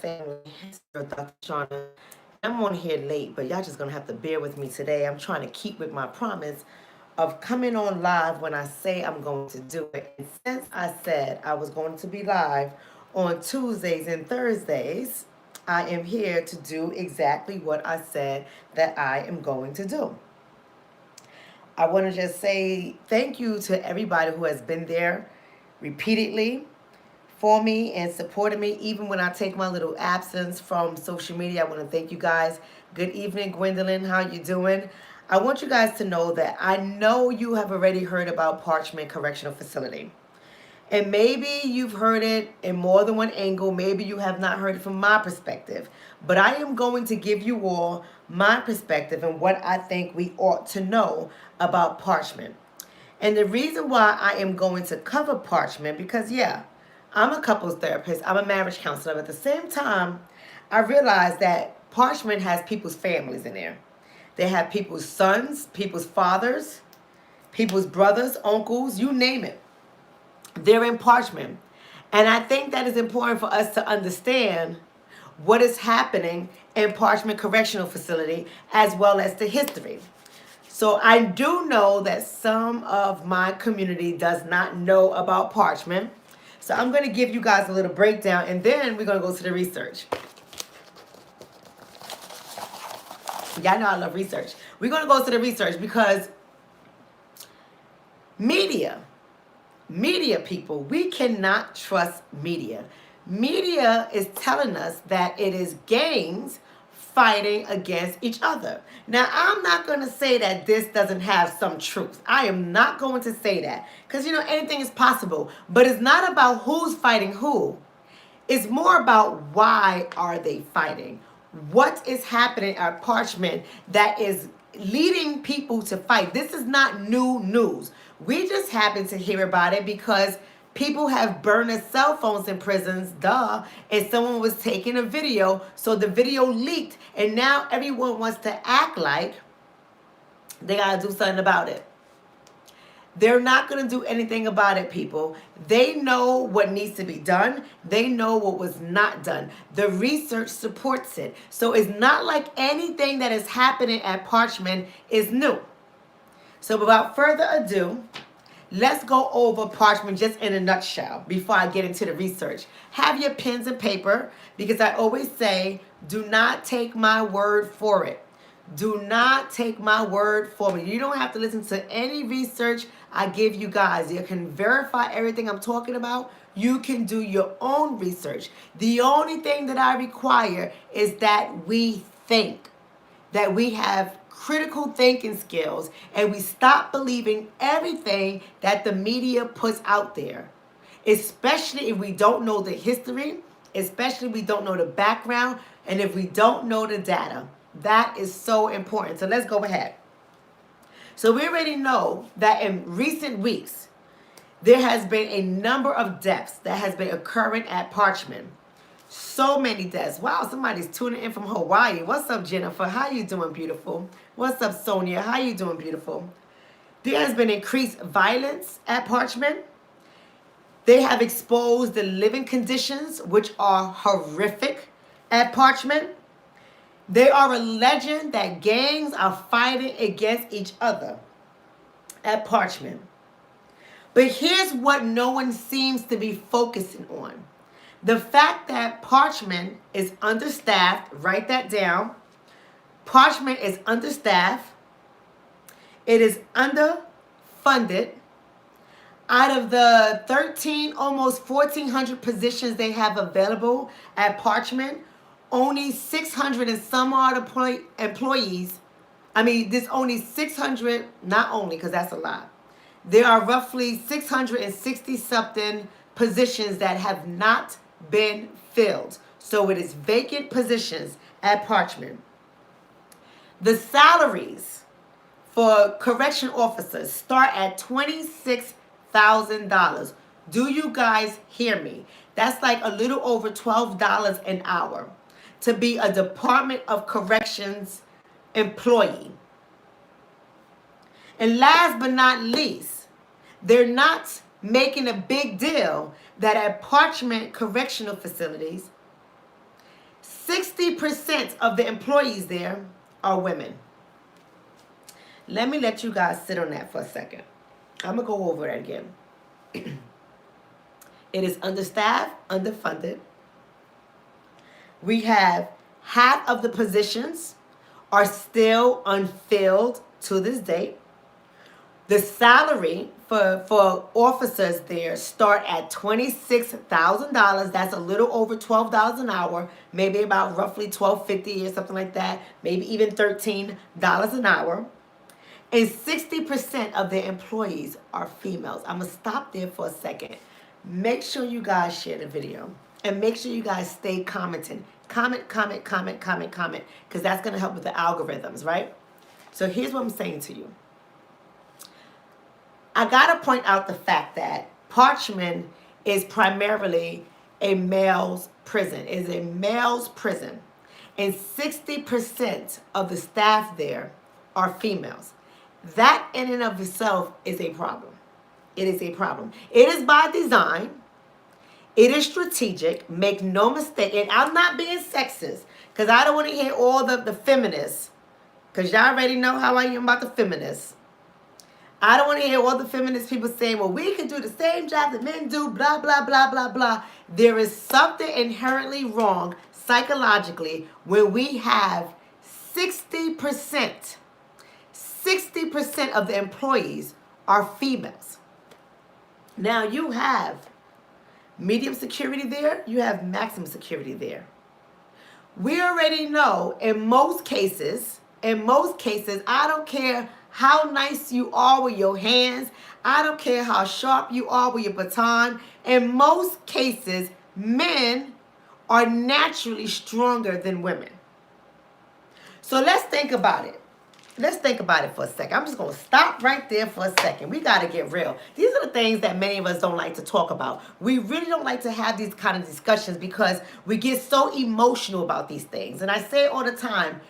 family. It's your Dr. Shauna. I'm on here late, but y'all just gonna have to bear with me today. I'm trying to keep with my promise of coming on live when I say I'm going to do it. And since I said I was going to be live on Tuesdays and Thursdays, I am here to do exactly what I said that I am going to do. I want to just say thank you to everybody who has been there repeatedly for me and supported me even when I take my little absence from social media. I want to thank you guys. Good evening, Gwendolyn. How you doing? I want you guys to know that I know you have already heard about Parchman Correctional Facility. And maybe you've heard it in more than one angle. Maybe you have not heard it from my perspective. But I am going to give you all my perspective and what I think we ought to know about Parchman. And the reason why I am going to cover Parchman, because yeah, I'm a couples therapist, I'm a marriage counselor, but at the same time, I realize that Parchman has people's families in there. They have people's sons, people's fathers, people's brothers, uncles, you name it. They're in Parchman. And I think that is important for us to understand what is happening in Parchman Correctional Facility as well as the history. So I do know that some of my community does not know about Parchman. So I'm going to give you guys a little breakdown and then we're going to go to the research. Y'all know I love research. We're going to go to the research because media people, we cannot trust media. Media is telling us that it is gangs fighting against each other. Now, I'm not going to say that this doesn't have some truth. I am not going to say that because, anything is possible. But it's not about who's fighting who. It's more about why are they fighting? What is happening at Parchman that is leading people to fight? This is not new news. We just happen to hear about it because people have burned their cell phones in prisons, and someone was taking a video, so the video leaked, and now everyone wants to act like they gotta do something about it. They're not going to do anything about it, people. They know what needs to be done. They know what was not done. The research supports it. So it's not like anything that is happening at Parchman is new. So without further ado, let's go over Parchman just in a nutshell before I get into the research. Have your pens and paper because I always say, do not take my word for it. Do not take my word for me. You don't have to listen to any research I give you guys. You can verify everything I'm talking about. You can do your own research. The only thing that I require is that we think, that we have critical thinking skills, and we stop believing everything that the media puts out there, especially if we don't know the history, especially if we don't know the background, and if we don't know the data. That is so important. So let's go ahead. So we already know that in recent weeks, there has been a number of deaths that has been occurring at Parchman. So many deaths. Wow, somebody's tuning in from Hawaii. What's up, Jennifer? How you doing, beautiful? What's up, Sonia? How you doing, beautiful? There has been increased violence at Parchman. They have exposed the living conditions, which are horrific at Parchman. They are alleging that gangs are fighting against each other at Parchman. But here's what no one seems to be focusing on. The fact that Parchman is understaffed, write that down. Parchman is understaffed. It is underfunded. Out of the 13, almost 1,400 positions they have available at Parchman, only 600 and some odd employees. There's only 600, not only, because that's a lot. There are roughly 660 something positions that have not been filled. So it is vacant positions at Parchman. The salaries for correction officers start at $26,000. Do you guys hear me? That's like a little over $12 an hour to be a Department of Corrections employee. And last but not least, they're not making a big deal that at Parchman Correctional Facilities, 60% of the employees there are women. Let me let you guys sit on that for a second. I'm going to go over that again. It is understaffed, underfunded. We have half of the positions are still unfilled to this date. The salary for officers there start at $26,000. That's a little over $12 an hour, maybe about roughly $12.50 or something like that, maybe even $13 an hour. And 60% of their employees are females. I'm going to stop there for a second. Make sure you guys share the video. And make sure you guys stay commenting. Comment, because that's going to help with the algorithms, right? So here's what I'm saying to you. I got to point out the fact that Parchman is primarily a male's prison. It is a male's prison. And 60% of the staff there are females. That in and of itself is a problem. It is a problem. It is by design. It is strategic. Make no mistake. And I'm not being sexist because I don't want to hear all the feminists, because y'all already know how I am about the feminists. I don't want to hear all the feminist people saying, well, we can do the same job that men do, blah, blah, blah, blah, blah. There is something inherently wrong psychologically when we have 60% of the employees are females. Now you have medium security there, you have maximum security there. We already know in most cases, I don't care how nice you are with your hands, I don't care how sharp you are with your baton, in most cases, men are naturally stronger than women. So let's think about it. Let's think about it for a second. I'm just going to stop right there for a second. We got to get real. These are the things that many of us don't like to talk about. We really don't like to have these kind of discussions because we get so emotional about these things. And I say all the time,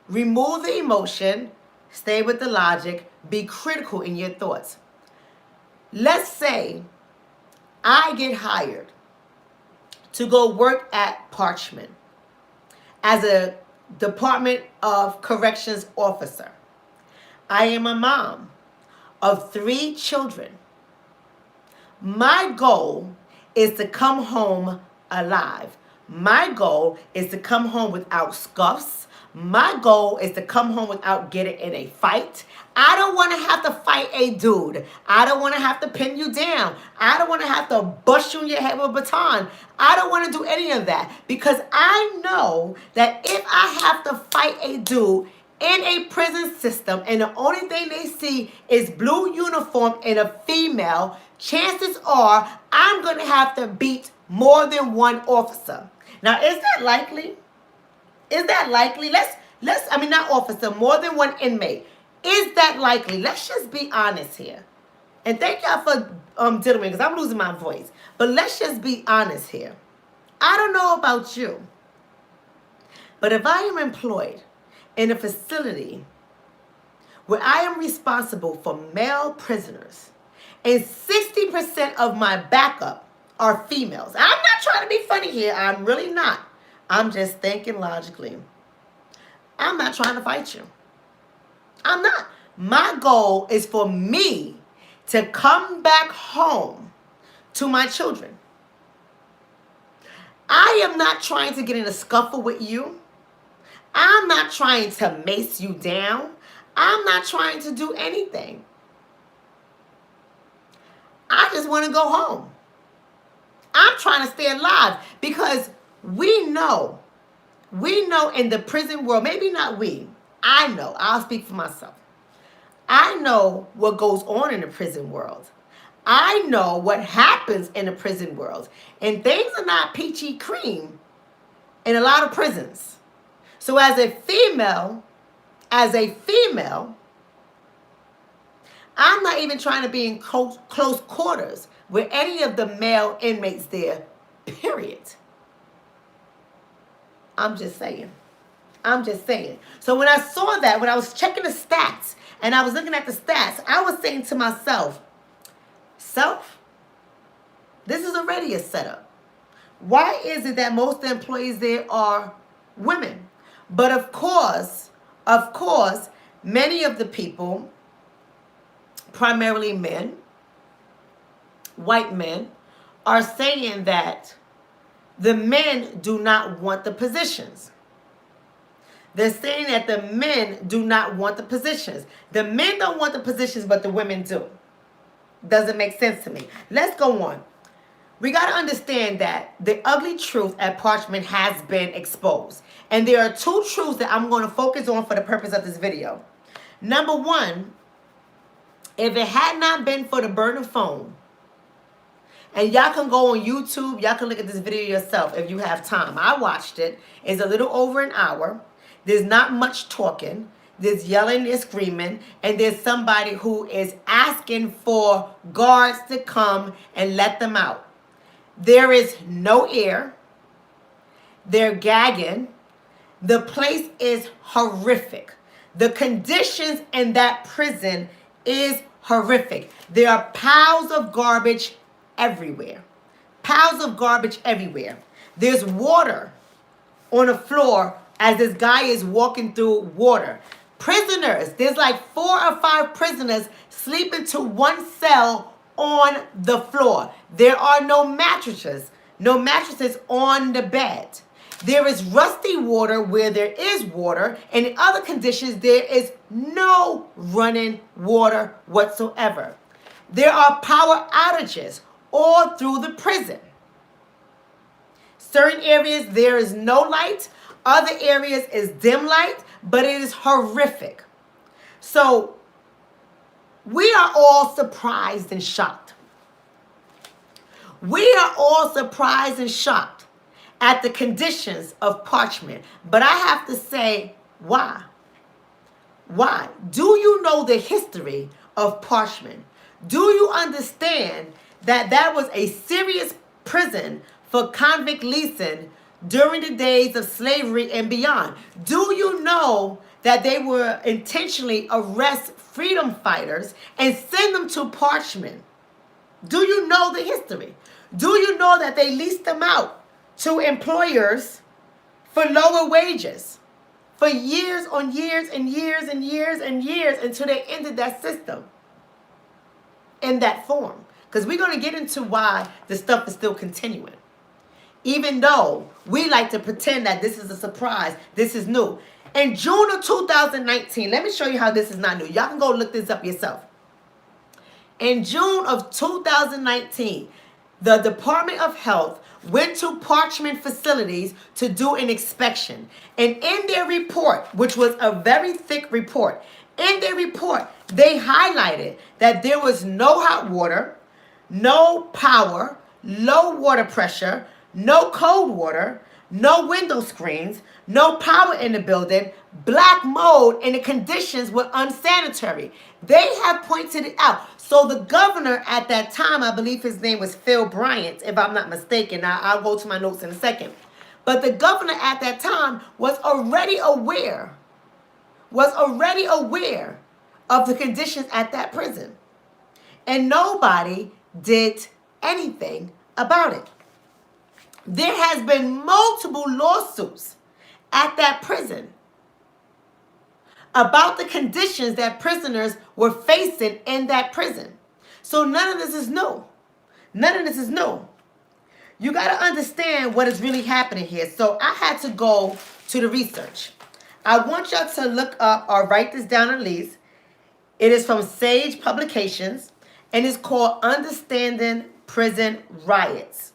remove the emotion, stay with the logic, be critical in your thoughts. Let's say I get hired to go work at Parchman as a Department of Corrections officer. I am a mom of 3 children. My goal is to come home alive. My goal is to come home without scuffs. My goal is to come home without getting in a fight. I don't want to have to fight a dude. I don't want to have to pin you down. I don't want to have to bust you in your head with a baton. I don't want to do any of that because I know that if I have to fight a dude in a prison system and the only thing they see is blue uniform and a female, chances are I'm going to have to beat more than one officer. Now, is that likely? Is that likely? Not officer, more than one inmate. Is that likely? Let's just be honest here. And thank y'all for dealing with me because I'm losing my voice. But let's just be honest here. I don't know about you, but if I am employed in a facility where I am responsible for male prisoners and 60% of my backup are females. I'm not trying to be funny here. I'm really not. I'm just thinking logically. I'm not trying to fight you. I'm not. My goal is for me to come back home to my children. I am not trying to get in a scuffle with you. I'm not trying to mace you down. I'm not trying to do anything. I just want to go home. I'm trying to stay alive because we know in the prison world, maybe not we, I know, I'll speak for myself. I know what goes on in the prison world. I know what happens in the prison world. And things are not peachy cream in a lot of prisons. So as a female, I'm not even trying to be in close quarters with any of the male inmates there, period. I'm just saying. So when I saw that, when I was checking the stats, and I was looking at the stats, I was saying to myself, this is already a setup. Why is it that most of the employees there are women. But of course, many of the people, primarily men, white men, are saying that the men do not want the positions. They're saying that the men do not want the positions. The men don't want the positions, but the women do. Doesn't make sense to me. Let's go on. We got to understand that the ugly truth at Parchman has been exposed. And there are two truths that I'm going to focus on for the purpose of this video. Number one, if it had not been for the burner phone, and y'all can go on YouTube, y'all can look at this video yourself if you have time. I watched it. It's a little over an hour. There's not much talking. There's yelling and screaming. And there's somebody who is asking for guards to come and let them out. There is no air. They're gagging. The place is horrific. The conditions in that prison is horrific. There are piles of garbage everywhere. Piles of garbage everywhere. There's water on the floor as this guy is walking through water. Prisoners, there's like 4 or 5 prisoners sleeping to one cell on the floor. There are no mattresses on the bed. There is rusty water where there is water, and in other conditions there is no running water whatsoever. There are power outages all through the prison. Certain areas there is no light, other areas is dim light, but it is horrific. So we are all surprised and shocked. We are all surprised and shocked at the conditions of Parchman. But I have to say, why? Why? Do you know the history of Parchman? Do you understand that that was a serious prison for convict leasing during the days of slavery and beyond? Do you know that they were intentionally arrest freedom fighters and send them to Parchman? Do you know the history? Do you know that they leased them out to employers for lower wages for years on years and years and years and years until they ended that system in that form? Because we're going to get into why the stuff is still continuing. Even though we like to pretend that this is a surprise, this is new. In June of 2019, let me show you how this is not new. Y'all can go look this up yourself. In June of 2019, the Department of Health went to Parchman facilities to do an inspection. And in their report, which was a very thick report, in their report, they highlighted that there was no hot water, no power, low water pressure, no cold water, no window screens, no power in the building, black mold, and the conditions were unsanitary. They have pointed it out. So the governor at that time, I believe his name was Phil Bryant, if I'm not mistaken. Now, I'll go to my notes in a second. But the governor at that time was already aware of the conditions at that prison. And nobody did anything about it. There has been multiple lawsuits at that prison about the conditions that prisoners were facing in that prison. So none of this is new. None of this is new. You got to understand what is really happening here. So I had to go to the research. I want y'all to look up or write this down at least. It is from Sage Publications, and it's called Understanding Prison Riots.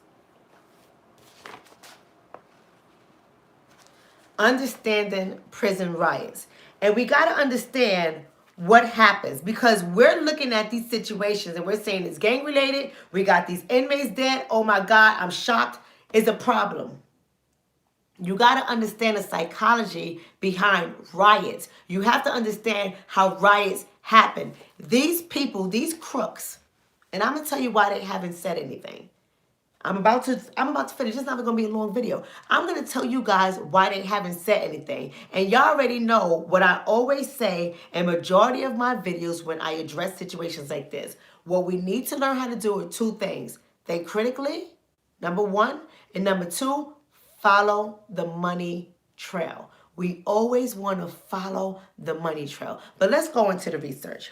Understanding prison riots. And we got to understand what happens, because we're looking at these situations and we're saying it's gang related. We got these inmates dead. Oh my God, I'm shocked. It's a problem. You got to understand the psychology behind riots. You have to understand how riots happen. These people, these crooks, and I'm going to tell you why they haven't said anything. I'm about to finish. It's not going to be a long video. I'm going to tell you guys why they haven't said anything. And y'all already know what I always say in majority of my videos when I address situations like this. What we need to learn how to do are 2 things. Think critically, number 1. And number 2, follow the money trail. We always want to follow the money trail. But let's go into the research.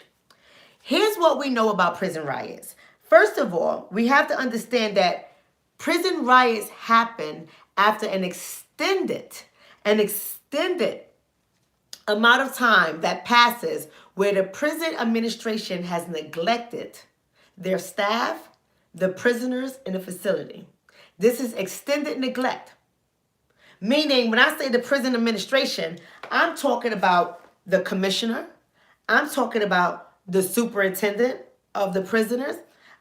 Here's what we know about prison riots. First of all, we have to understand that prison riots happen after an extended amount of time that passes where the prison administration has neglected their staff, the prisoners in the facility. This is extended neglect. Meaning, when I say the prison administration, I'm talking about the commissioner. I'm talking about the superintendent of the prisoners.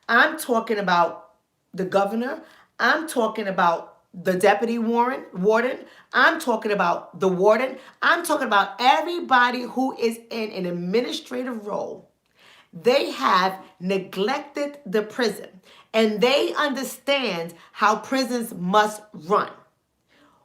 I'm talking about the governor. I'm talking about the deputy warden. I'm talking about the warden. I'm talking about everybody who is in an administrative role. They have neglected the prison, and they understand how prisons must run,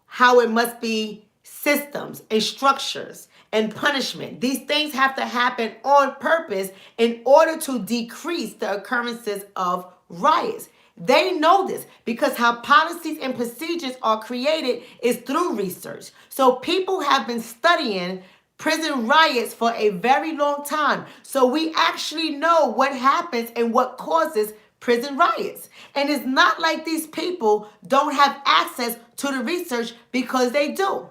how it must be systems and structures and punishment. These things have to happen on purpose in order to decrease the occurrences of riots. They know this because how policies and procedures are created is through research. So people have been studying prison riots for a very long time. So we actually know what happens and what causes prison riots. And it's not like these people don't have access to the research, because they do.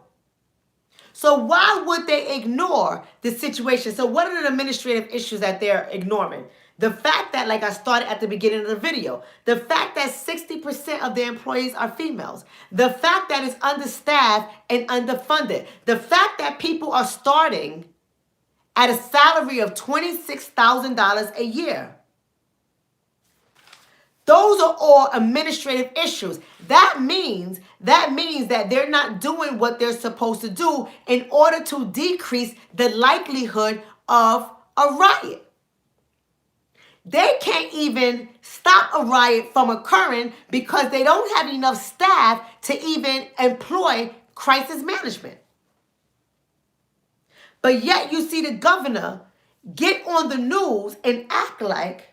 So why would they ignore the situation? So what are the administrative issues that they're ignoring? The fact that, like I started at the beginning of the video, the fact that 60% of the employees are females, the fact that it's understaffed and underfunded, the fact that people are starting at a salary of $26,000 a year. Those are all administrative issues. That means that they're not doing what they're supposed to do in order to decrease the likelihood of a riot. They can't even stop a riot from occurring because they don't have enough staff to even employ crisis management. But yet you see the governor get on the news and act like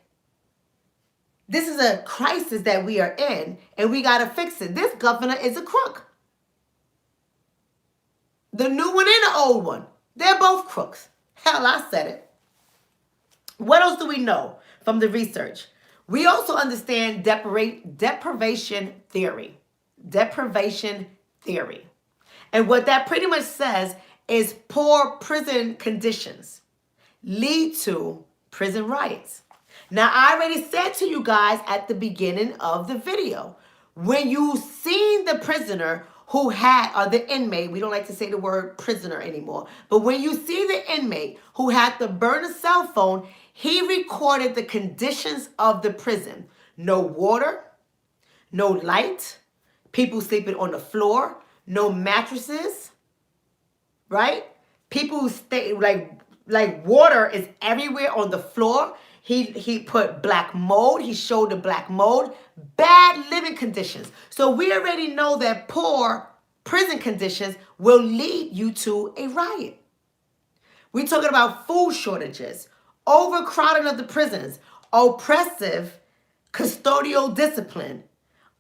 this is a crisis that we are in and we got to fix it. This governor is a crook. The new one and the old one, they're both crooks. Hell, I said it. What else do we know from the research? We also understand deprivation theory. Deprivation theory. And what that pretty much says is poor prison conditions lead to prison riots. Now, I already said to you guys at the beginning of the video, when you seen the prisoner who had, or the inmate, we don't like to say the word prisoner anymore, but when you see the inmate who had to burn a cell phone, he recorded the conditions of the prison. No water, no light, people sleeping on the floor, no mattresses, right? People who stay, like water is everywhere on the floor. He put black mold. He showed the black mold. Bad living conditions. So we already know that poor prison conditions will lead you to a riot. We're talking about food shortages, overcrowding of the prisons, oppressive custodial discipline,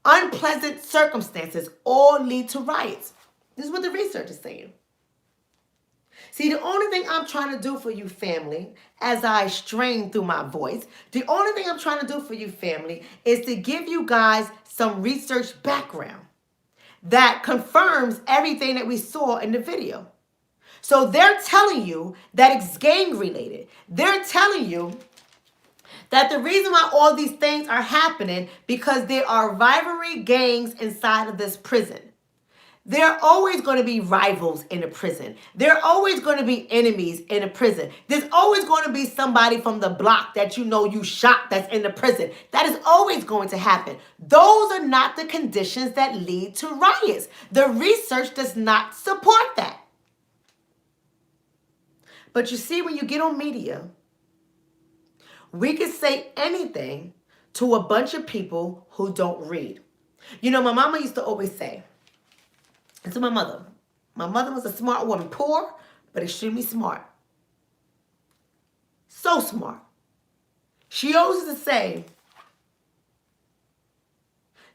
unpleasant circumstances all lead to riots. This is what the research is saying. See, the only thing I'm trying to do for you, family, as I strain through my voice, the only thing I'm trying to do for you, family, is to give you guys some research background that confirms everything that we saw in the video. So they're telling you that it's gang related. They're telling you that the reason why all these things are happening because there are rivalry gangs inside of this prison. There are always going to be rivals in a prison. There are always going to be enemies in a prison. There's always going to be somebody from the block that you know you shot that's in the prison. That is always going to happen. Those are not the conditions that lead to riots. The research does not support that. But you see, when you get on media, we can say anything to a bunch of people who don't read. You know, my mama used to always say, and to my mother was a smart woman, poor, but extremely smart. So smart. She always used to say,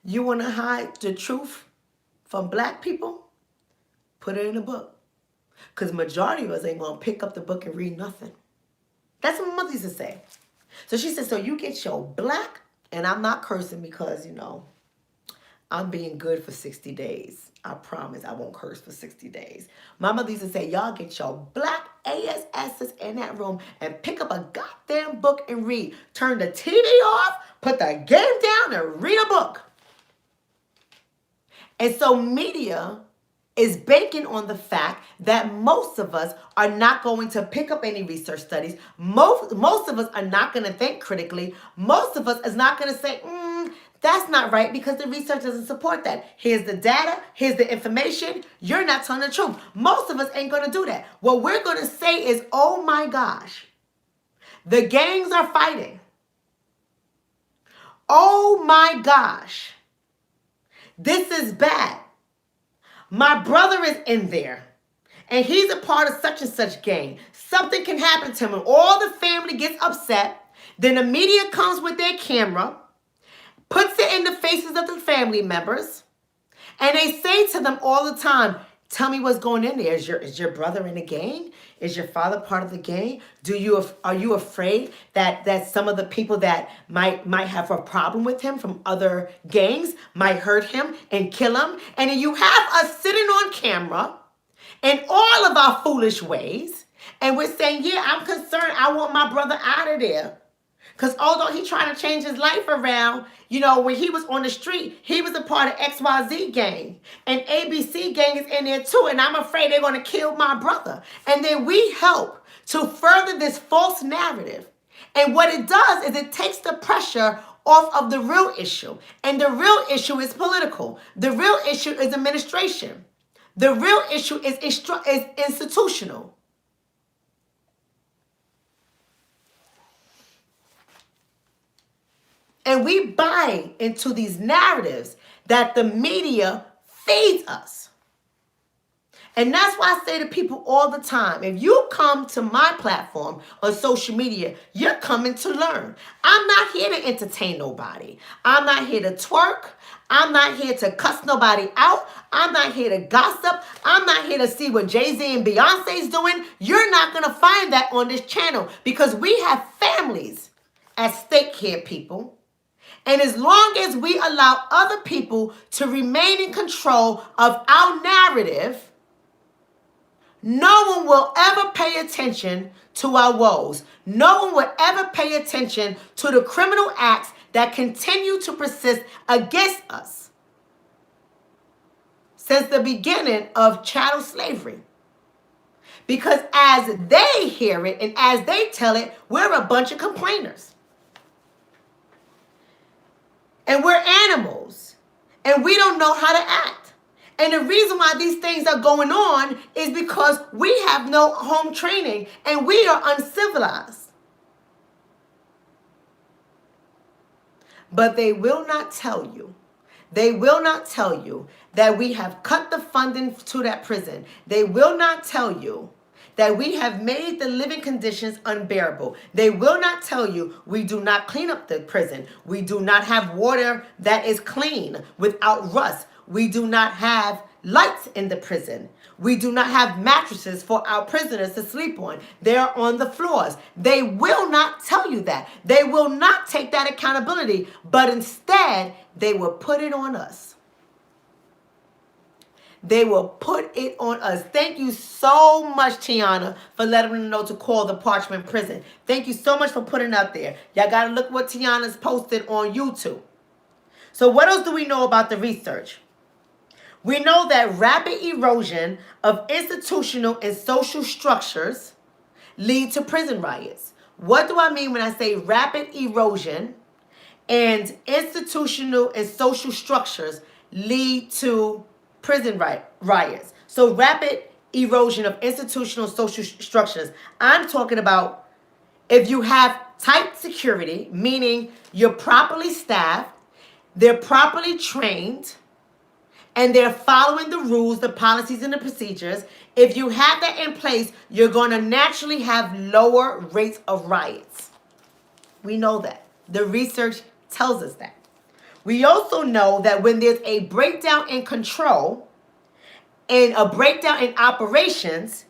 you want to hide the truth from black people? Put it in a book. Because the majority of us ain't going to pick up the book and read nothing. That's what my mother used to say. So she said, so you get your black, and I'm not cursing because, I'm being good for 60 days. I promise I won't curse for 60 days. My mother used to say, y'all get your black ASSs in that room and pick up a goddamn book and read. Turn the TV off, put the game down, and read a book. And so media is banking on the fact that most of us are not going to pick up any research studies. Most of us are not going to think critically. Most of us is not going to say, that's not right because the research doesn't support that. Here's the data. Here's the information. You're not telling the truth. Most of us ain't going to do that. What we're going to say is, oh my gosh, the gangs are fighting. Oh my gosh, this is bad. My brother is in there, and he's a part of such and such gang. Something can happen to him, and all the family gets upset. Then the media comes with their camera, puts it in the faces of the family members, and they say to them all the time, tell me what's going in there. Is your brother in a gang? Is your father part of the gang? Are you afraid that some of the people that might have a problem with him from other gangs might hurt him and kill him? And then you have us sitting on camera in all of our foolish ways, and we're saying, yeah, I'm concerned. I want my brother out of there. Because although he's trying to change his life around, when he was on the street, he was a part of XYZ gang. And ABC gang is in there too. And I'm afraid they're going to kill my brother. And then we help to further this false narrative. And what it does is it takes the pressure off of the real issue. And the real issue is political. The real issue is administration. The real issue is institutional. And we buy into these narratives that the media feeds us. And that's why I say to people all the time, if you come to my platform on social media, you're coming to learn. I'm not here to entertain nobody. I'm not here to twerk. I'm not here to cuss nobody out. I'm not here to gossip. I'm not here to see what Jay-Z and Beyonce's doing. You're not going to find that on this channel because we have families at stake here, people. And as long as we allow other people to remain in control of our narrative, no one will ever pay attention to our woes. No one will ever pay attention to the criminal acts that continue to persist against us since the beginning of chattel slavery. Because as they hear it and as they tell it, we're a bunch of complainers. And we're animals, and we don't know how to act. And the reason why these things are going on is because we have no home training, and we are uncivilized. But they will not tell you. They will not tell you that we have cut the funding to that prison. They will not tell you that we have made the living conditions unbearable. They will not tell you we do not clean up the prison. We do not have water that is clean without rust. We do not have lights in the prison. We do not have mattresses for our prisoners to sleep on. They're on the floors. They will not tell you that. They will not take that accountability, but instead they will put it on us. They will put it on us. Thank you so much, Tiana, for letting them know to call the Parchman prison. Thank you so much for putting it out there. Y'all got to look what Tiana's posted on YouTube. So what else do we know about the research? We know that rapid erosion of institutional and social structures lead to prison riots. What do I mean when I say rapid erosion and institutional and social structures lead to prison riots? So rapid erosion of institutional social structures. I'm talking about if you have tight security, meaning you're properly staffed, they're properly trained, and they're following the rules, the policies, and the procedures. If you have that in place, you're going to naturally have lower rates of riots. We know that. The research tells us that. We also know that when there's a breakdown in control, and a breakdown in operations,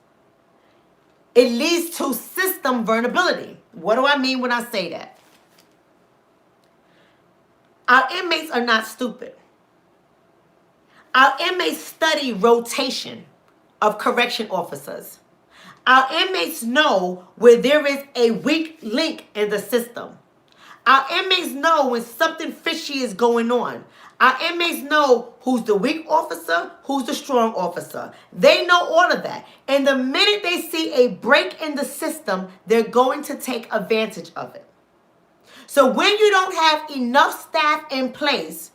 it leads to system vulnerability. What do I mean when I say that? Our inmates are not stupid. Our inmates study rotation of correction officers. Our inmates know where there is a weak link in the system. Our inmates know when something fishy is going on. Our inmates know who's the weak officer, who's the strong officer. They know all of that. And the minute they see a break in the system, they're going to take advantage of it. So when you don't have enough staff in place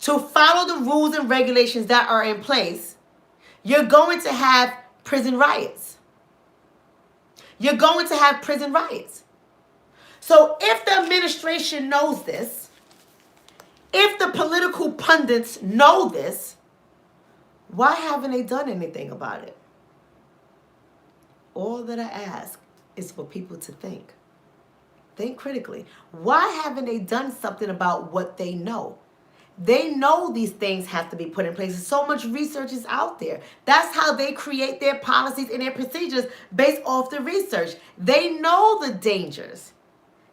to follow the rules and regulations that are in place, you're going to have prison riots. You're going to have prison riots. So if the administration knows this, if the political pundits know this, why haven't they done anything about it? All that I ask is for people to think. Think critically. Why haven't they done something about what they know? They know these things have to be put in place. So much research is out there. That's how they create their policies and their procedures based off the research. They know the dangers.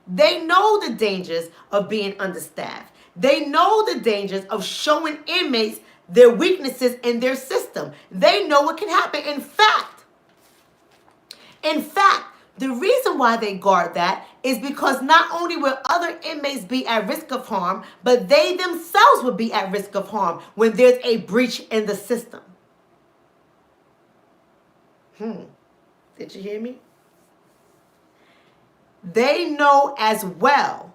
They know the dangers of being understaffed. They know the dangers of showing inmates their weaknesses in their system. They know what can happen. In fact, the reason why they guard that is because not only will other inmates be at risk of harm, but they themselves will be at risk of harm when there's a breach in the system. Did you hear me? They know as well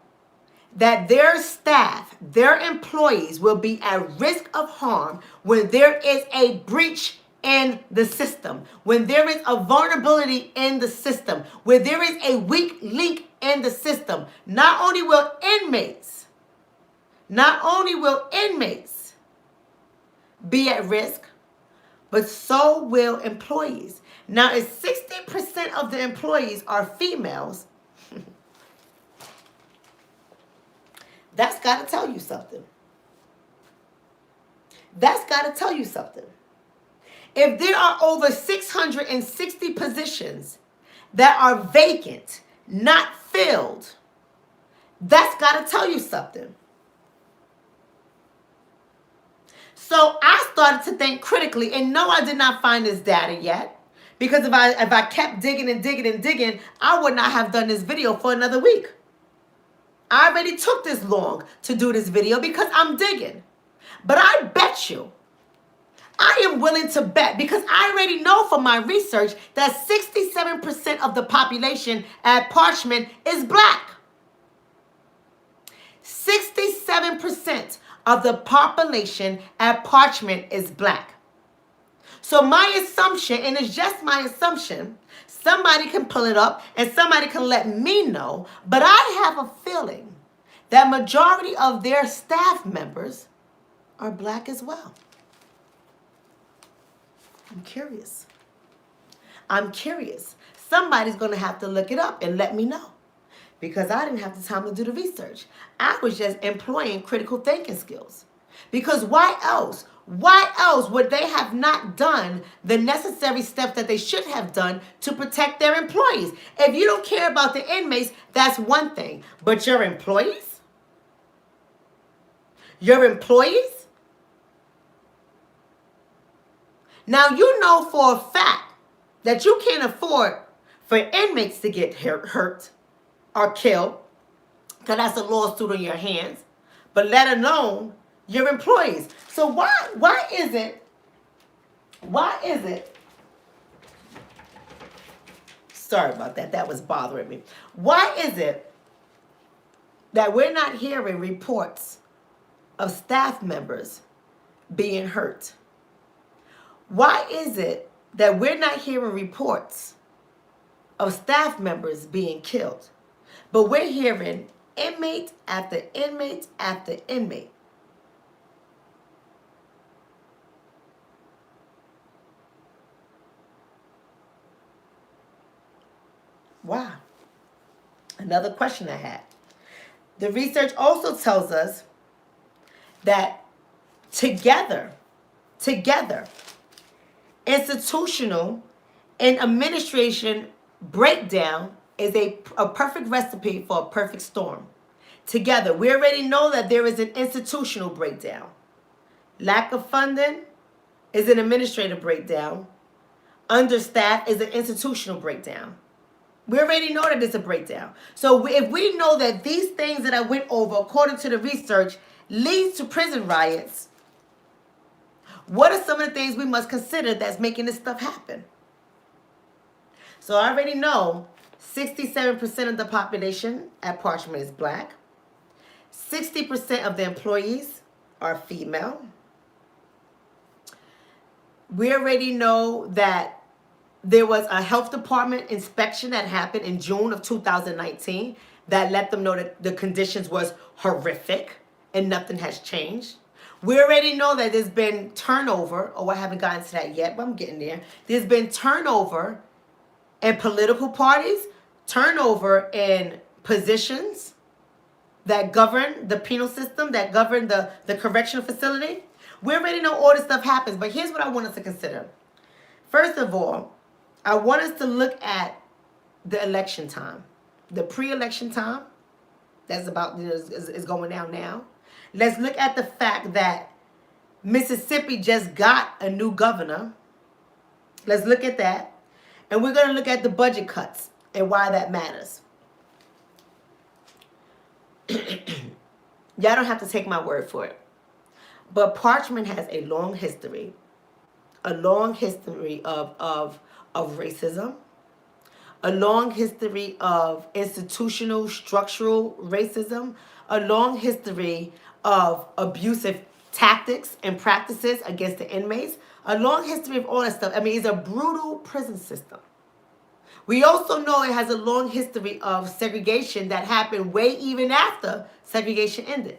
that their staff, their employees will be at risk of harm when there is a breach in the system, when there is a vulnerability in the system, where there is a weak link in the system. Not only will inmates be at risk, but so will employees. Now, if 60% of the employees are females, that's got to tell you something. That's got to tell you something. If there are over 660 positions that are vacant, not filled, that's got to tell you something. So I started to think critically, and no, I did not find this data yet, because if I kept digging and digging and digging, I would not have done this video for another week. I already took this long to do this video because I'm digging. But I bet you, I am willing to bet, because I already know from my research that 67% of the population at Parchman is black. 67% of the population at Parchman is black. So my assumption, and it's just my assumption, somebody can pull it up and somebody can let me know, but I have a feeling that majority of their staff members are black as well. I'm curious. Somebody's going to have to look it up and let me know, because I didn't have the time to do the research. I was just employing critical thinking skills. Because why else? Why else would they have not done the necessary steps that they should have done to protect their employees? If you don't care about the inmates, that's one thing. But your employees? Now, you know for a fact that you can't afford for inmates to get hurt or killed, because that's a lawsuit on your hands, but let alone your employees. So why is it, sorry about that, that was bothering me. Why is it that we're not hearing reports of staff members being hurt? Why is it that we're not hearing reports of staff members being killed, but we're hearing inmate after inmate after inmate? Why? Another question I had. The research also tells us that together, Institutional and administration breakdown is a perfect recipe for a perfect storm. Together, we already know that there is an institutional breakdown. Lack of funding is an administrative breakdown. Understaffed is an institutional breakdown. We already know that it's a breakdown. So if we know that these things that I went over, according to the research, leads to prison riots, what are some of the things we must consider that's making this stuff happen? So I already know 67% of the population at Parchman is black. 60% of the employees are female. We already know that there was a health department inspection that happened in June of 2019 that let them know that the conditions was horrific and nothing has changed. We already know that there's been turnover. Oh, I haven't gotten to that yet, but I'm getting there. There's been turnover in political parties, turnover in positions that govern the penal system, that govern the correctional facility. We already know all this stuff happens, but here's what I want us to consider. First of all, I want us to look at the election time, the pre-election time. That's about is going down now. Let's look at the fact that Mississippi just got a new governor. Let's look at that. And we're going to look at the budget cuts and why that matters. Y'all don't have to take my word for it. But Parchman has a long history of racism, a long history of institutional, structural racism, a long history of abusive tactics and practices against the inmates, a long history of all that stuff. I mean, it's a brutal prison system. We also know it has a long history of segregation that happened way even after segregation ended.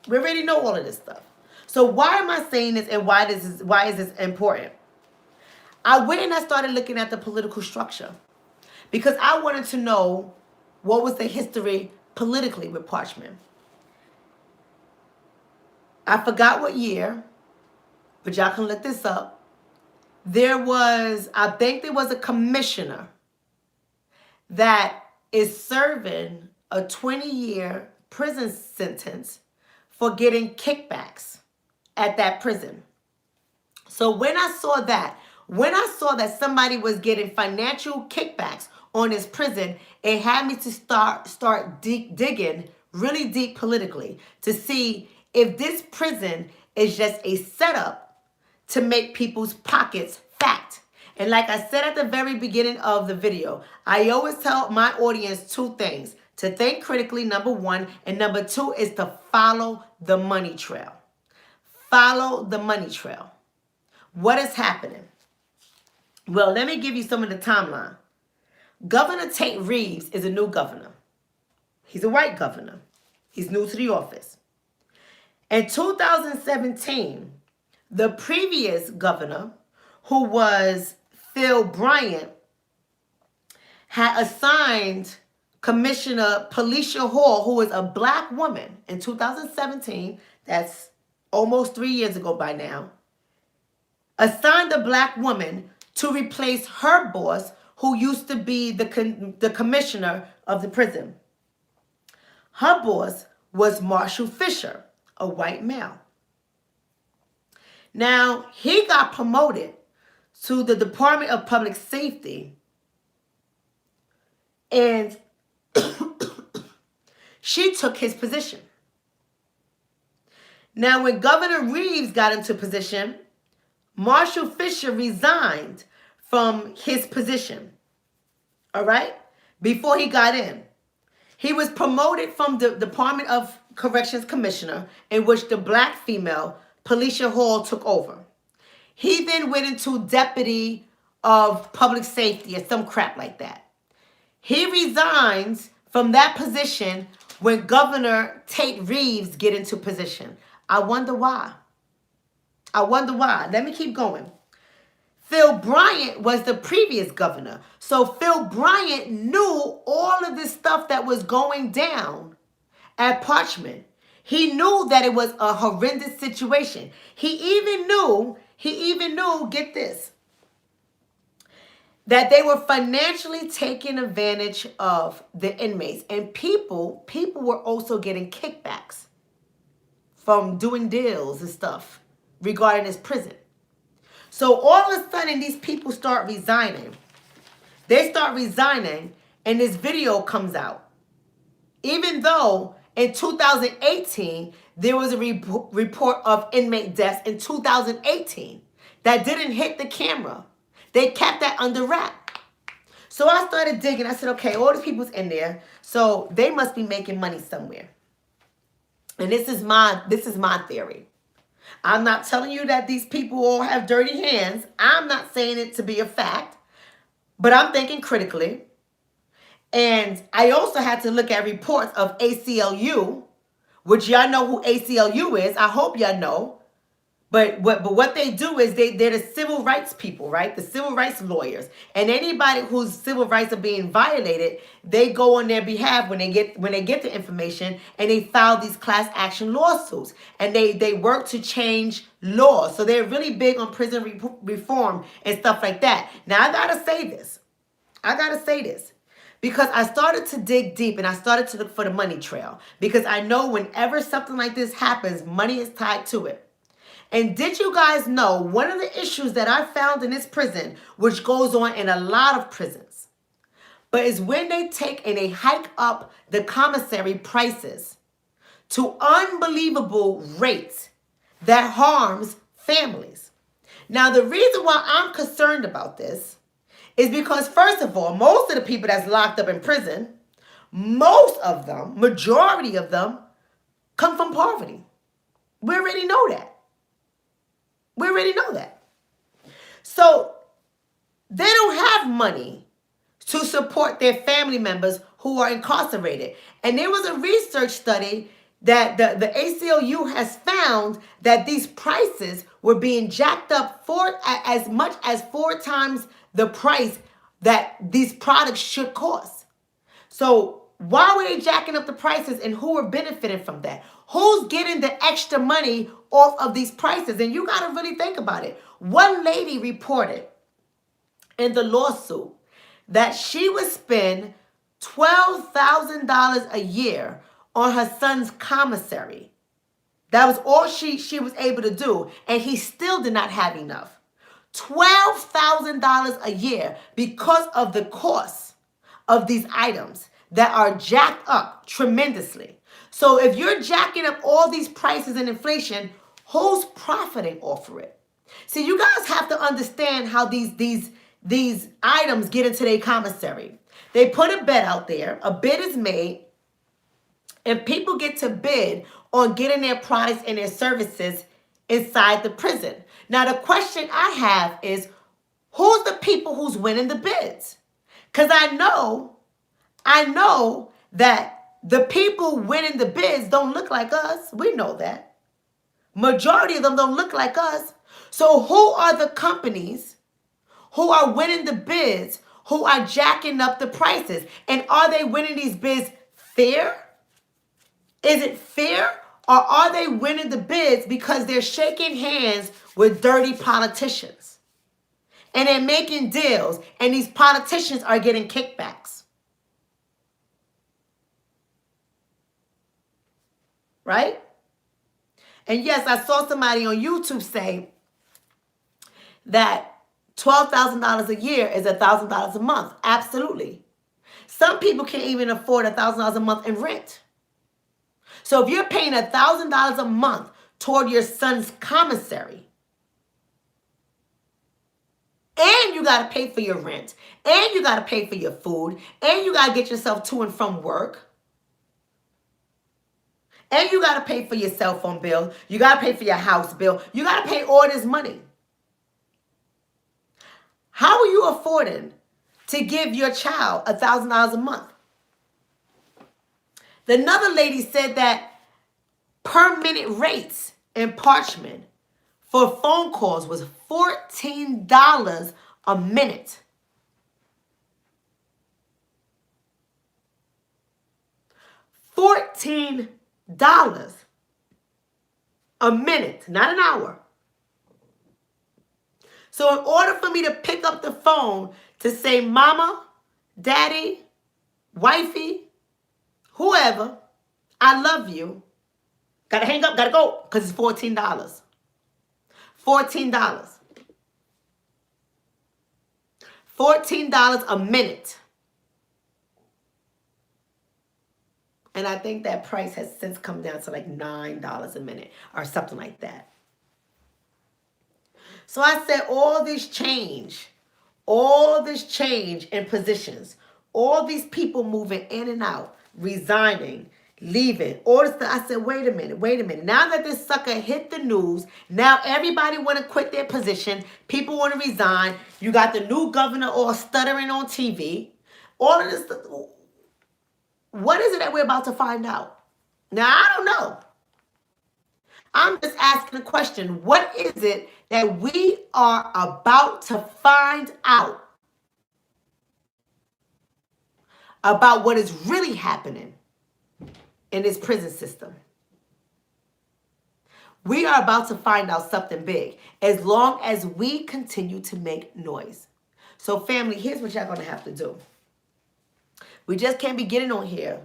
We already know all of this stuff. So why am I saying this, and why is this important? I went and I started looking at the political structure because I wanted to know what was the history politically with Parchman. I forgot what year, but y'all can look this up. I think there was a commissioner that is serving a 20-year prison sentence for getting kickbacks at that prison. So when I saw that somebody was getting financial kickbacks on his prison, it had me to start digging really deep politically to see if this prison is just a setup to make people's pockets fat. And like I said at the very beginning of the video, I always tell my audience two things: to think critically, number one, and number two is to follow the money trail. Follow the money trail. What is happening? Well, let me give you some of the timeline. Governor Tate Reeves is a new governor. He's a white governor. He's new to the office. In 2017, the previous governor, who was Phil Bryant, had assigned Commissioner Policia Hall, who is a black woman, in 2017, that's almost 3 years ago by now, assigned a black woman to replace her boss, who used to be the commissioner of the prison. Her boss was Marshall Fisher, a white male. Now, he got promoted to the Department of Public Safety, and she took his position. Now, when Governor Reeves got into position, Marshall Fisher resigned from his position, all right, before he got in. He was promoted from the Department of Corrections Commissioner, in which the black female, Policia Hall, took over. He then went into Deputy of Public Safety or some crap like that. He resigns from that position when Governor Tate Reeves get into position. I wonder why. Let me keep going. Phil Bryant was the previous governor. So Phil Bryant knew all of this stuff that was going down at Parchman. He knew that it was a horrendous situation. He even knew, get this, that they were financially taking advantage of the inmates, and people were also getting kickbacks from doing deals and stuff regarding this prison. So all of a sudden these people start resigning. They start resigning, and this video comes out. Even though in 2018 there was a report of inmate deaths in 2018 that didn't hit the camera. They kept that under wrap. So I started digging. I said, okay, all these people's in there, so they must be making money somewhere. And this is my theory. I'm not telling you that these people all have dirty hands. I'm not saying it to be a fact, but I'm thinking critically. And I also had to look at reports of ACLU, which y'all know who ACLU is. I hope y'all know. But what they do is they're the civil rights people, right? The civil rights lawyers. And anybody whose civil rights are being violated, they go on their behalf when they get the information, and they file these class action lawsuits. And they work to change laws. So they're really big on prison reform and stuff like that. Now I gotta say this. Because I started to dig deep, and I started to look for the money trail. Because I know whenever something like this happens, money is tied to it. And did you guys know one of the issues that I found in this prison, which goes on in a lot of prisons, but is when they take and they hike up the commissary prices to unbelievable rates that harms families. Now, the reason why I'm concerned about this is because, first of all, most of the people that's locked up in prison, most of them, majority of them, come from poverty. We already know that. So they don't have money to support their family members who are incarcerated. And there was a research study that the ACLU has found that these prices were being jacked up for as much as 4 times the price that these products should cost. So why were they jacking up the prices, and who are benefiting from that? Who's getting the extra money off of these prices? And you got to really think about it. One lady reported in the lawsuit that she would spend $12,000 a year on her son's commissary. That was all she was able to do, and he still did not have enough. $12,000 a year because of the cost of these items that are jacked up tremendously. So if you're jacking up all these prices and inflation, who's profiting off of it? See, you guys have to understand how these items get into their commissary. They put a bid out there, a bid is made, and people get to bid on getting their products and their services inside the prison. Now, the question I have is, who's the people who's winning the bids? Because I know that the people winning the bids don't look like us. We know that. Majority of them don't look like us. So who are the companies who are winning the bids, who are jacking up the prices? And are they winning these bids fair? Is it fair? Or are they winning the bids because they're shaking hands with dirty politicians? And they're making deals, and these politicians are getting kickbacks. Right? And yes, I saw somebody on YouTube say that $12,000 a year is $1,000 a month. Absolutely. Some people can't even afford $1,000 a month in rent. So if you're paying $1,000 a month toward your son's commissary, and you got to pay for your rent, and you got to pay for your food, and you got to get yourself to and from work, and you got to pay for your cell phone bill, you got to pay for your house bill, you got to pay all this money. How are you affording to give your child $1,000 a month? Another lady said that per minute rates in Parchman for phone calls was $14 a minute. $14 a minute, not an hour. So in order for me to pick up the phone to say, mama, daddy, wifey, whoever, I love you, gotta hang up, gotta go, because it's $14. $14. $14 a minute. And I think that price has since come down to like $9 a minute or something like that. So I said all this change in positions, all these people moving in and out, resigning, leaving, all this stuff. I said, wait a minute. Now that this sucker hit the news, now everybody want to quit their position. People want to resign. You got the new governor all stuttering on TV. All of this stuff. What is it that we're about to find out? Now, I don't know. I'm just asking a question. What is it that we are about to find out about what is really happening in this prison system? We are about to find out something big as long as we continue to make noise. So family, here's what y'all going to have to do. We just can't be getting on here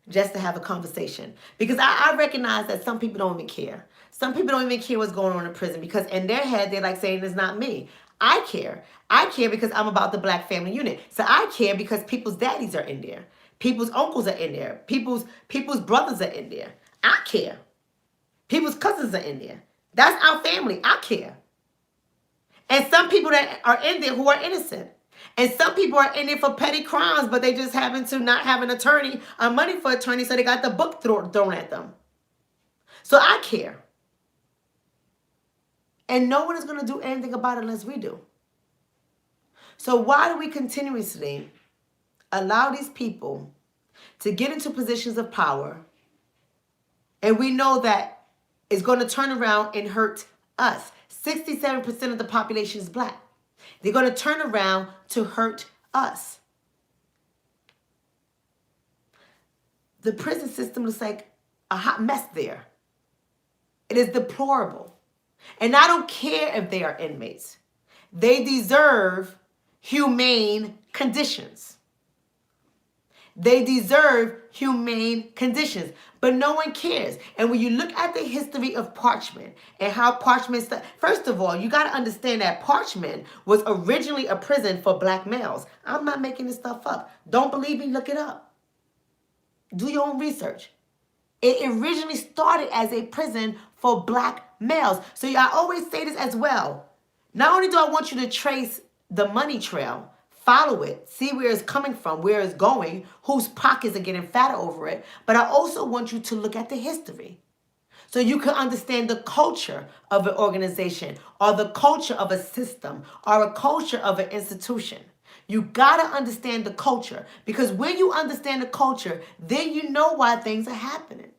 just to have a conversation. Because I recognize that some people don't even care. Some people don't even care what's going on in prison because in their head, they're like saying it's not me. I care. I care because I'm about the Black family unit. So I care because people's daddies are in there. People's uncles are in there. People's brothers are in there. I care. People's cousins are in there. That's our family. I care. And some people that are in there who are innocent. And some people are in there for petty crimes, but they just happen to not have an attorney or money for attorney, so they got the book thrown at them. So I care. And no one is going to do anything about it unless we do. So why do we continuously allow these people to get into positions of power, and we know that it's going to turn around and hurt us? 67% of the population is Black. They're going to turn around to hurt us. The prison system looks like a hot mess there. It is deplorable. And I don't care if they are inmates. They deserve humane conditions. They deserve humane conditions. But no one cares. And when you look at the history of Parchman and how Parchman, first of all, you got to understand that Parchman was originally a prison for Black males. I'm not making this stuff up. Don't believe me? Look it up. Do your own research. It originally started as a prison for Black males. So I always say this as well. Not only do I want you to trace the money trail, follow it, see where it's coming from, where it's going, whose pockets are getting fatter over it, but I also want you to look at the history so you can understand the culture of an organization or the culture of a system or a culture of an institution. You got to understand the culture, because when you understand the culture, then you know why things are happening.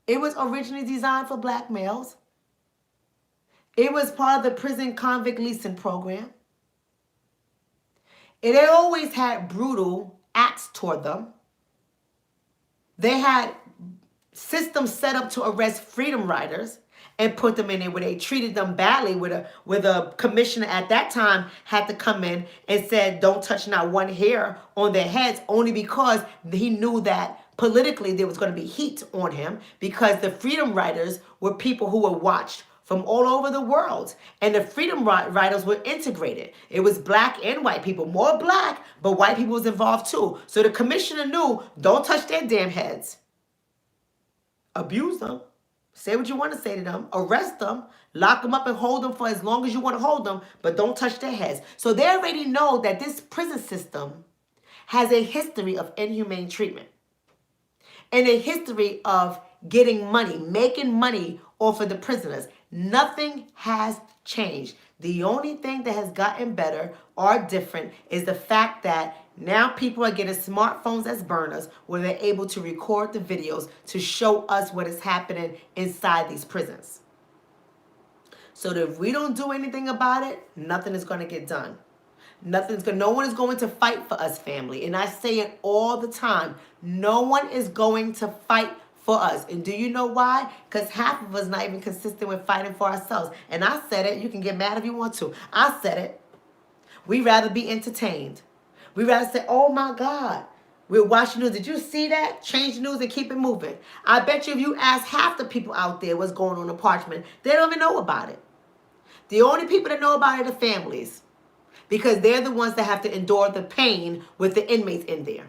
It was originally designed for Black males. It was part of the prison convict leasing program. It always had brutal acts toward them. They had systems set up to arrest freedom riders and put them in there where they treated them badly, with a commissioner at that time had to come in and said, don't touch not one hair on their heads, only because he knew that politically there was going to be heat on him, because the freedom riders were people who were watched from all over the world. And the freedom riders were integrated. It was Black and white people, more Black, but white people was involved too. So the commissioner knew, don't touch their damn heads. Abuse them. Say what you want to say to them. Arrest them. Lock them up and hold them for as long as you want to hold them, but don't touch their heads. So they already know that this prison system has a history of inhumane treatment and a history of getting money, making money off of the prisoners. Nothing has changed. The only thing that has gotten better or different is the fact that now people are getting smartphones as burners where they're able to record the videos to show us what is happening inside these prisons. So that if we don't do anything about it, nothing is going to get done. No one is going to fight for us, family. And I say it all the time. No one is going to fight for us. And do you know why? Because half of us not even consistent with fighting for ourselves. And I said it. You can get mad if you want to. I said it. We rather be entertained. We rather say, oh my God, we're watching news. Did you see that? Change the news and keep it moving. I bet you if you ask half the people out there what's going on in Parchman, they don't even know about it. The only people that know about it are families, because they're the ones that have to endure the pain with the inmates in there.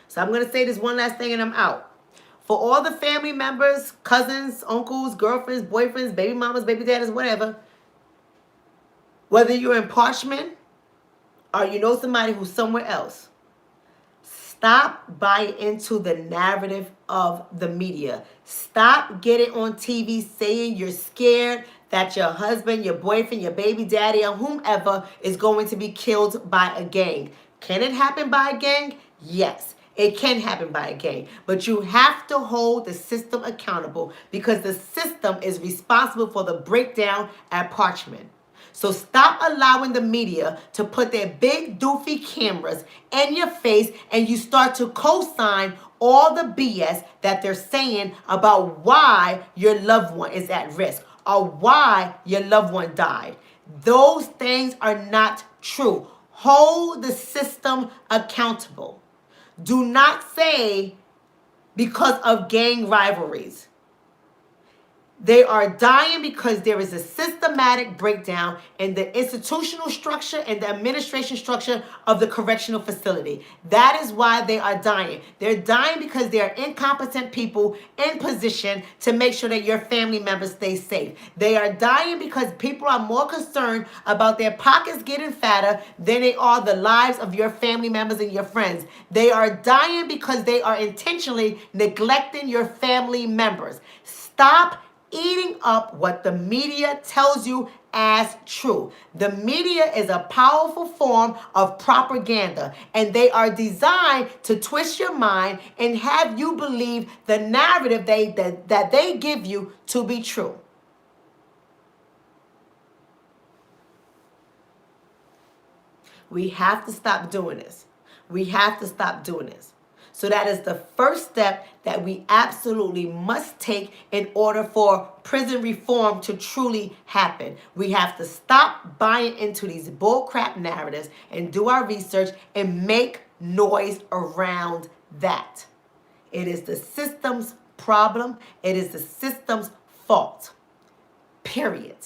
So I'm going to say this one last thing and I'm out. For all the family members, cousins, uncles, girlfriends, boyfriends, baby mamas, baby daddies, whatever, whether you're in Parchman or you know somebody who's somewhere else, stop buying into the narrative of the media. Stop getting on TV saying you're scared that your husband, your boyfriend, your baby daddy, or whomever is going to be killed by a gang. Can it happen by a gang? Yes. It can happen by a gang, but you have to hold the system accountable, because the system is responsible for the breakdown at Parchman. So stop allowing the media to put their big doofy cameras in your face and you start to co-sign all the BS that they're saying about why your loved one is at risk or why your loved one died. Those things are not true. Hold the system accountable. Do not say because of gang rivalries. They are dying because there is a systematic breakdown in the institutional structure and the administration structure of the correctional facility. That is why they are dying. They're dying because they are incompetent people in position to make sure that your family members stay safe. They are dying because people are more concerned about their pockets getting fatter than they are the lives of your family members and your friends. They are dying because they are intentionally neglecting your family members. Stop eating up what the media tells you as true. The media is a powerful form of propaganda, and they are designed to twist your mind and have you believe the narrative that they give you to be true. We have to stop doing this. We have to stop doing this. So that is the first step that we absolutely must take in order for prison reform to truly happen. We have to stop buying into these bullcrap narratives and do our research and make noise around that. It is the system's problem. It is the system's fault. Period.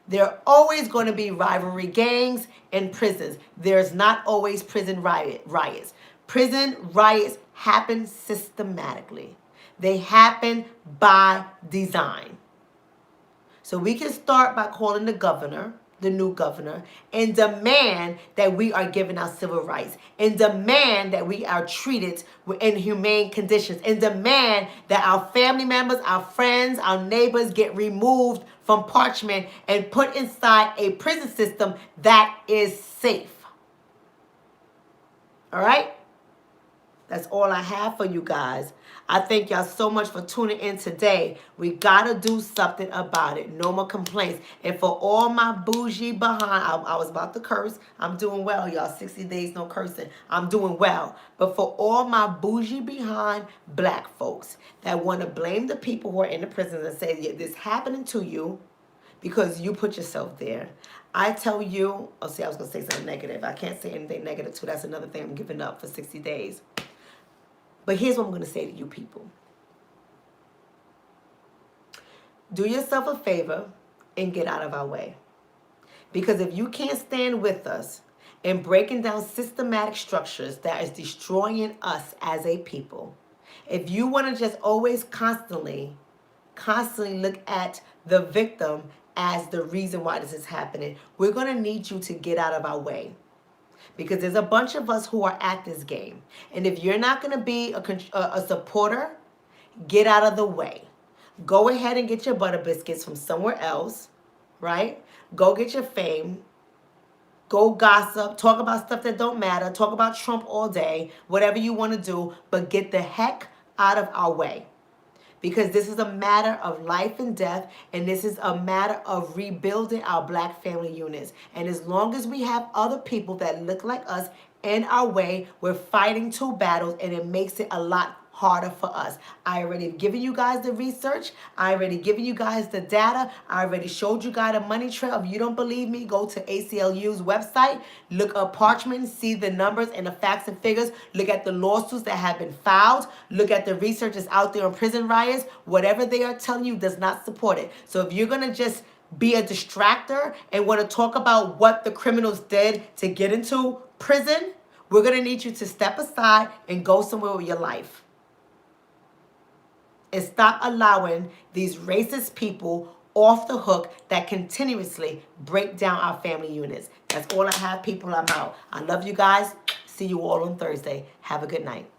There are always going to be rivalry gangs in prisons. There's not always prison riots. Prison riots happen systematically. They happen by design. So we can start by calling the governor, the new governor, and demand that we are given our civil rights, and demand that we are treated in humane conditions, and demand that our family members, our friends, our neighbors get removed from Parchman and put inside a prison system that is safe. All right? That's all I have for you guys. I thank y'all so much for tuning in today. We got to do something about it. No more complaints. And for all my bougie behind, I was about to curse. I'm doing well, y'all. 60 days, no cursing. I'm doing well. But for all my bougie behind black folks that want to blame the people who are in the prisons and say, yeah, this happening to you because you put yourself there. I tell you, oh, see, I was going to say something negative. I can't say anything negative too. That's another thing I'm giving up for 60 days. But here's what I'm going to say to you people. Do yourself a favor and get out of our way. Because if you can't stand with us in breaking down systematic structures that is destroying us as a people, if you want to just always constantly look at the victim as the reason why this is happening, we're going to need you to get out of our way. Because there's a bunch of us who are at this game. And if you're not going to be a supporter, get out of the way. Go ahead and get your butter biscuits from somewhere else, right? Go get your fame. Go gossip. Talk about stuff that don't matter. Talk about Trump all day. Whatever you want to do. But get the heck out of our way. Because this is a matter of life and death, and this is a matter of rebuilding our black family units. And as long as we have other people that look like us in our way, we're fighting two battles, and it makes it a lot harder for us. I already given you guys the research. I already given you guys the data. I already showed you guys a money trail. If you don't believe me, go to ACLU's website, look up Parchman, see the numbers and the facts and figures, look at the lawsuits that have been filed, look at the research that's out there on prison riots. Whatever they are telling you does not support it. So if you're going to just be a distractor and want to talk about what the criminals did to get into prison, we're going to need you to step aside and go somewhere with your life. And stop allowing these racist people off the hook that continuously break down our family units. That's all I have, people. I'm out. I love you guys. See you all on Thursday. Have a good night.